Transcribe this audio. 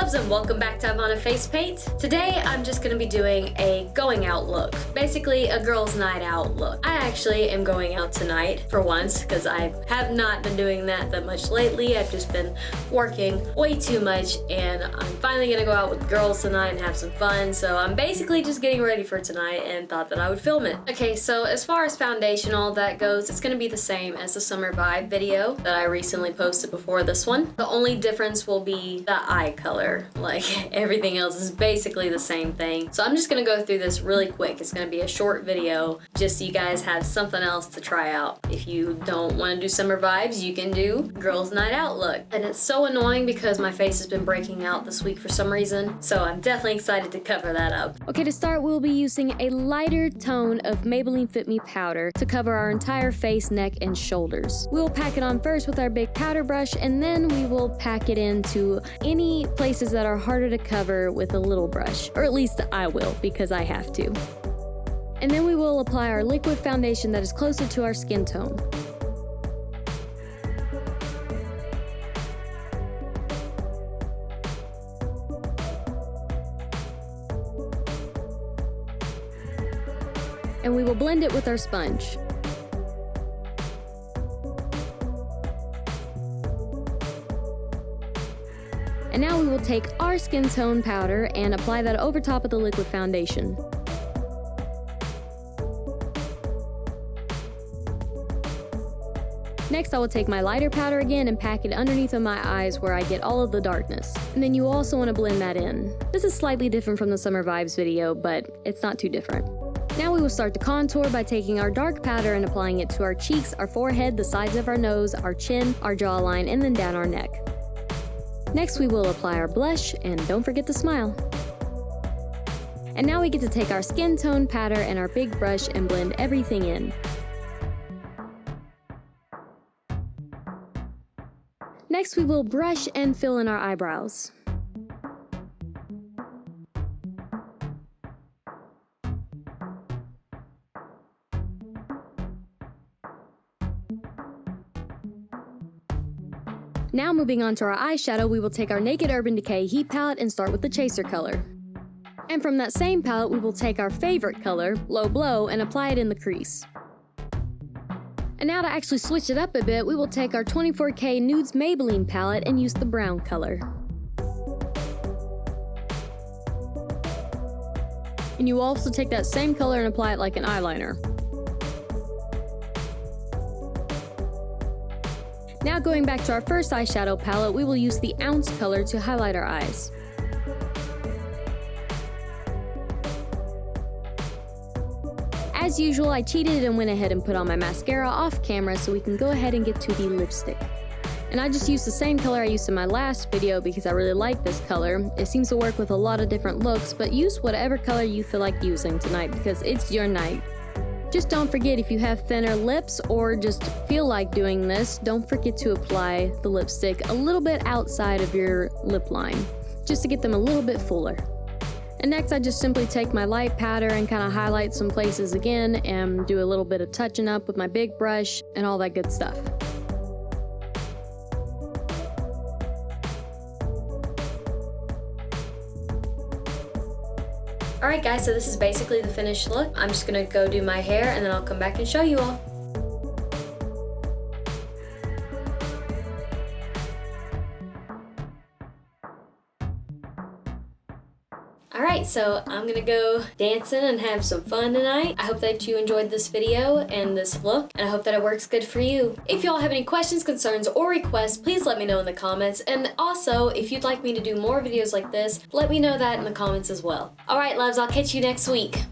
loves, and welcome back to Ivanafacepaint. Today I'm just going to be doing a going out look. Basically a girls' night out look. I actually am going out tonight for once because I have not been doing that much lately. I've just been working way too much and I'm finally going to go out with girls tonight and have some fun. So I'm basically just getting ready for tonight and thought that I would film it. Okay, so as far as foundation, all that goes, it's going to be the same as the Summer Vibe video that I recently posted before this one. The only difference will be the eye color. Like everything else is basically the same thing. So I'm just gonna go through this really quick. It's gonna be a short video just so you guys have something else to try out. If you don't want to do summer vibes, you can do girls' night out look. And it's so annoying because my face has been breaking out this week for some reason. So I'm definitely excited to cover that up. Okay, to start, we'll be using a lighter tone of Maybelline Fit Me powder to cover our entire face, neck, and shoulders. We'll pack it on first with our big powder brush, and then we will pack it into any places that are harder to cover with a little brush. Or at least I will, because I have to. And then we will apply our liquid foundation that is closer to our skin tone. And we will blend it with our sponge. And now we will take our skin tone powder and apply that over top of the liquid foundation. Next, I will take my lighter powder again and pack it underneath of my eyes where I get all of the darkness. And then you also want to blend that in. This is slightly different from the Summer Vibes video, but it's not too different. Now we will start to contour by taking our dark powder and applying it to our cheeks, our forehead, the sides of our nose, our chin, our jawline, and then down our neck. Next, we will apply our blush, and don't forget to smile. And now we get to take our skin tone powder and our big brush and blend everything in. Next, we will brush and fill in our eyebrows. Now moving on to our eyeshadow, we will take our Naked Urban Decay Heat Palette and start with the Chaser color. And from that same palette, we will take our favorite color, Low Blow, and apply it in the crease. And now to actually switch it up a bit, we will take our 24K Nudes Maybelline palette and use the brown color. And you will also take that same color and apply it like an eyeliner. Now going back to our first eyeshadow palette, we will use the Ounce color to highlight our eyes. As usual, I cheated and went ahead and put on my mascara off camera so we can go ahead and get to the lipstick. And I just used the same color I used in my last video because I really like this color. It seems to work with a lot of different looks, but use whatever color you feel like using tonight because it's your night. Just don't forget, if you have thinner lips or just feel like doing this, don't forget to apply the lipstick a little bit outside of your lip line, just to get them a little bit fuller. And next, I just simply take my light powder and kind of highlight some places again and do a little bit of touching up with my big brush and all that good stuff. Alright guys, so this is basically the finished look. I'm just gonna go do my hair and then I'll come back and show you all. Alright, so I'm gonna go dancing and have some fun tonight. I hope that you enjoyed this video and this look, and I hope that it works good for you. If y'all have any questions, concerns, or requests, please let me know in the comments. And also, if you'd like me to do more videos like this, let me know that in the comments as well. Alright loves, I'll catch you next week.